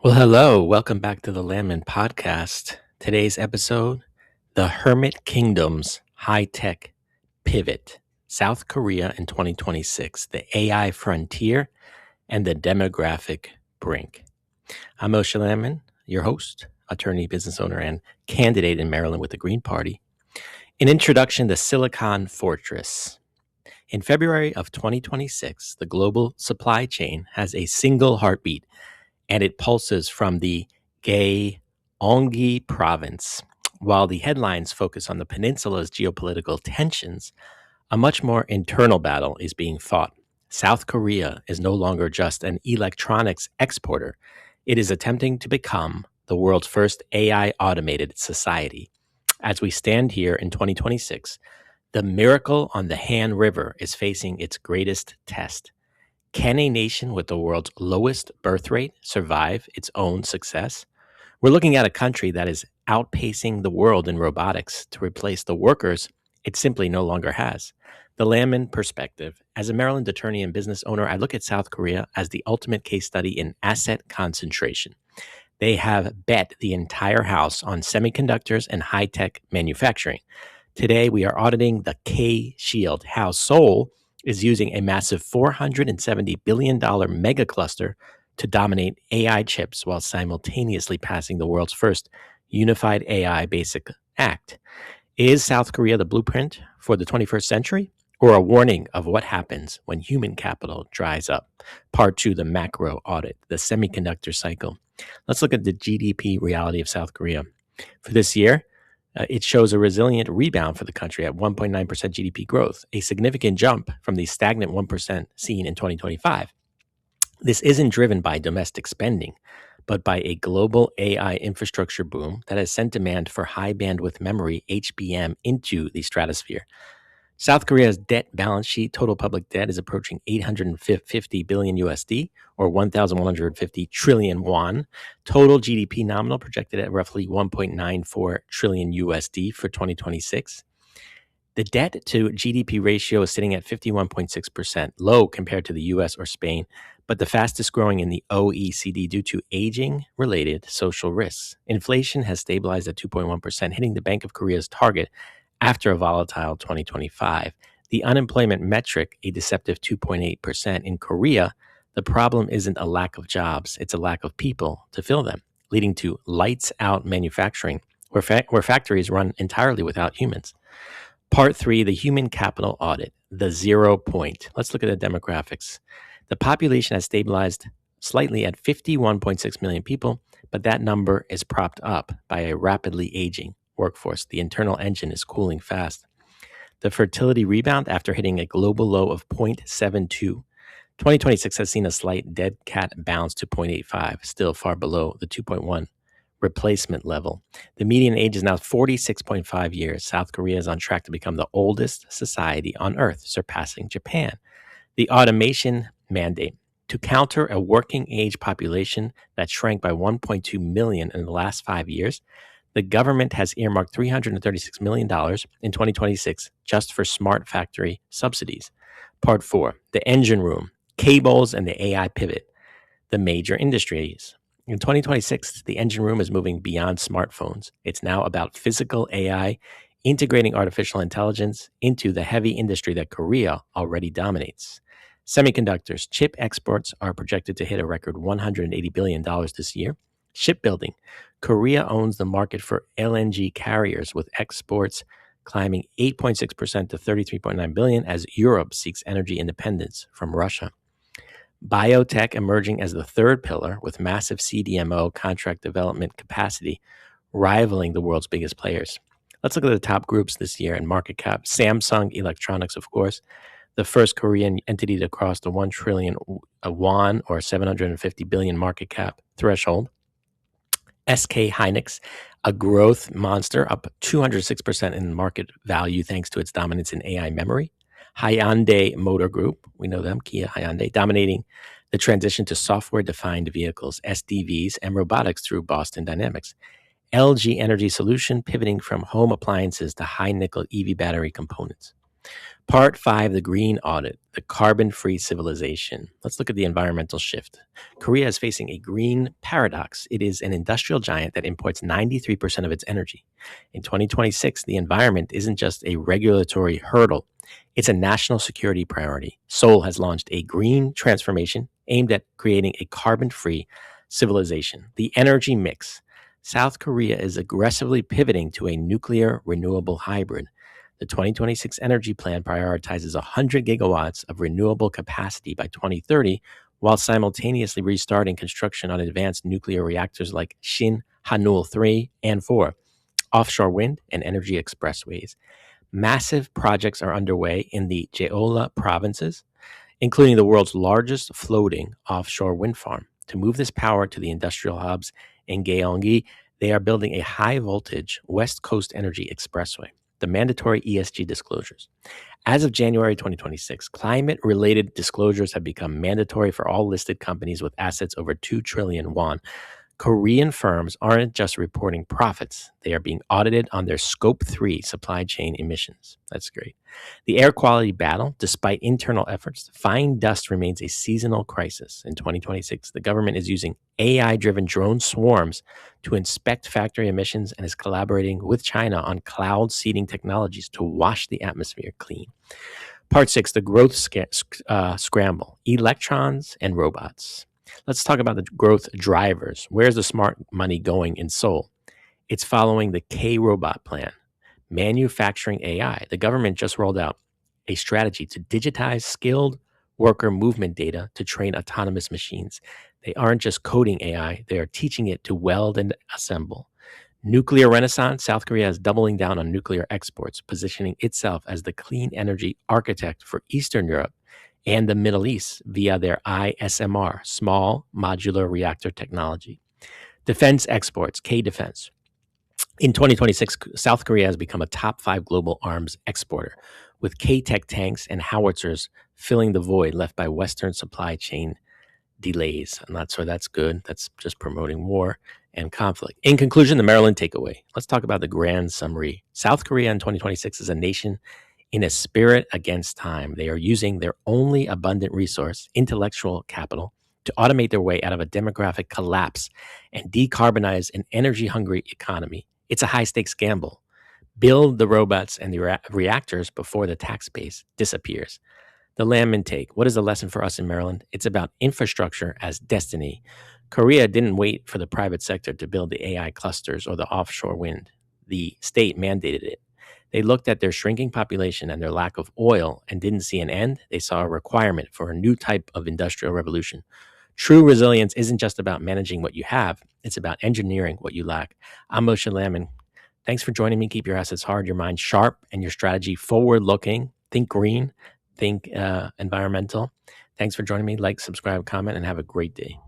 Well, hello. Welcome back to the Landman Podcast. Today's episode, The Hermit Kingdom's High-Tech Pivot, South Korea in 2026, the AI Frontier, and the Demographic Brink. I'm Moshe Landman, your host, attorney, business owner, and candidate in Maryland with the Green Party. An introduction to Silicon Fortress. In February of 2026, the global supply chain has a single heartbeat, and it pulses from the Gyeonggi province. While the headlines focus on the peninsula's geopolitical tensions, a much more internal battle is being fought. South Korea is no longer just an electronics exporter. It is attempting to become the world's first AI-automated society. As we stand here in 2026, the miracle on the Han River is facing its greatest test. Can a nation with the world's lowest birth rate survive its own success? We're looking at a country that is outpacing the world in robotics to replace the workers it simply no longer has. The Landman perspective. As a Maryland attorney and business owner, I look at South Korea as the ultimate case study in asset concentration. They have bet the entire house on semiconductors and high-tech manufacturing. Today, we are auditing the K-Shield, how Seoul is using a massive $470 billion mega cluster to dominate AI chips while simultaneously passing the world's first unified AI Basic Act. Is South Korea the blueprint for the 21st century, or a warning of what happens when human capital dries up? Part 2, the macro audit, the semiconductor cycle. Let's look at the GDP reality of South Korea. For this year, it shows a resilient rebound for the country at 1.9% GDP growth, a significant jump from the stagnant 1% seen in 2025. This isn't driven by domestic spending, but by a global AI infrastructure boom that has sent demand for high bandwidth memory, HBM, into the stratosphere. South Korea's debt balance sheet, total public debt, is approaching 850 billion USD, or 1,150 trillion won. Total GDP nominal projected at roughly 1.94 trillion USD for 2026. The debt to GDP ratio is sitting at 51.6%, low compared to the US or Spain, but the fastest growing in the OECD due to aging-related social risks. Inflation has stabilized at 2.1%, hitting the Bank of Korea's target after a volatile 2025. The unemployment metric, a deceptive 2.8% in Korea. The problem isn't a lack of jobs, it's a lack of people to fill them, leading to lights-out manufacturing, where factories run entirely without humans. Part 3, the human capital audit, the 0 point. Let's look at the demographics. The population has stabilized slightly at 51.6 million people, but that number is propped up by a rapidly aging workforce. The internal engine is cooling fast. The fertility rebound after hitting a global low of 0.72. 2026 has seen a slight dead cat bounce to 0.85, still far below the 2.1 replacement level. The median age is now 46.5 years. South Korea is on track to become the oldest society on Earth, surpassing Japan. The automation mandate. To counter a working age population that shrank by 1.2 million in the last 5 years, the government has earmarked $336 million in 2026 just for smart factory subsidies. Part 4, the engine room, cables, and the AI pivot, the major industries. In 2026, the engine room is moving beyond smartphones. It's now about physical AI, integrating artificial intelligence into the heavy industry that Korea already dominates. Semiconductors, chip exports are projected to hit a record $180 billion this year. Shipbuilding, Korea owns the market for LNG carriers, with exports climbing 8.6% to 33.9 billion as Europe seeks energy independence from Russia. Biotech emerging as the third pillar, with massive CDMO contract development capacity rivaling the world's biggest players. Let's look at the top groups this year in market cap. Samsung Electronics, of course, the first Korean entity to cross the 1 trillion won, or 750 billion market cap threshold. SK Hynix, a growth monster, up 206% in market value thanks to its dominance in AI memory. Hyundai Motor Group, we know them, Kia Hyundai, dominating the transition to software-defined vehicles, SDVs, and robotics through Boston Dynamics. LG Energy Solution, pivoting from home appliances to high-nickel EV battery components. Part 5, the green audit, the carbon-free civilization. Let's look at the environmental shift. Korea is facing a green paradox. It is an industrial giant that imports 93% of its energy. In 2026, the environment isn't just a regulatory hurdle, it's a national security priority. Seoul has launched a green transformation aimed at creating a carbon-free civilization. The energy mix. South Korea is aggressively pivoting to a nuclear-renewable hybrid. The 2026 energy plan prioritizes 100 gigawatts of renewable capacity by 2030, while simultaneously restarting construction on advanced nuclear reactors like Shin Hanul 3 and 4, offshore wind, and energy expressways. Massive projects are underway in the Jeolla provinces, including the world's largest floating offshore wind farm. To move this power to the industrial hubs in Gyeonggi, they are building a high-voltage West Coast Energy Expressway. The mandatory ESG disclosures. As of January 2026, climate-related disclosures have become mandatory for all listed companies with assets over 2 trillion won. Korean firms aren't just reporting profits, they are being audited on their Scope 3 supply chain emissions. That's great. The air quality battle, despite internal efforts, fine dust remains a seasonal crisis. In 2026, the government is using AI-driven drone swarms to inspect factory emissions and is collaborating with China on cloud seeding technologies to wash the atmosphere clean. Part 6, the growth scramble, electrons and robots. Let's talk about the growth drivers. Where's the smart money going in Seoul? It's following the K-Robot plan. Manufacturing AI. The government just rolled out a strategy to digitize skilled worker movement data to train autonomous machines. They aren't just coding AI, they are teaching it to weld and assemble. Nuclear renaissance. South Korea is doubling down on nuclear exports, positioning itself as the clean energy architect for Eastern Europe and the Middle East via their ISMR, small modular reactor technology. Defense exports, K-Defense. In 2026, South Korea has become a top 5 global arms exporter, with K-Tech tanks and howitzers filling the void left by Western supply chain delays. I'm not sure that's good. That's just promoting war and conflict. In conclusion, the Maryland takeaway. Let's talk about the grand summary. South Korea in 2026 is a nation in a spirit against time. They are using their only abundant resource, intellectual capital, to automate their way out of a demographic collapse and decarbonize an energy-hungry economy. It's a high-stakes gamble. Build the robots and the reactors before the tax base disappears. The Landman Take. What is the lesson for us in Maryland? It's about infrastructure as destiny. Korea didn't wait for the private sector to build the AI clusters or the offshore wind. The state mandated it. They looked at their shrinking population and their lack of oil and didn't see an end. They saw a requirement for a new type of industrial revolution. True resilience isn't just about managing what you have. It's about engineering what you lack. I'm Moshe Landman. Thanks for joining me. Keep your assets hard, your mind sharp, and your strategy forward-looking. Think green, think environmental. Thanks for joining me. Like, subscribe, comment, and have a great day.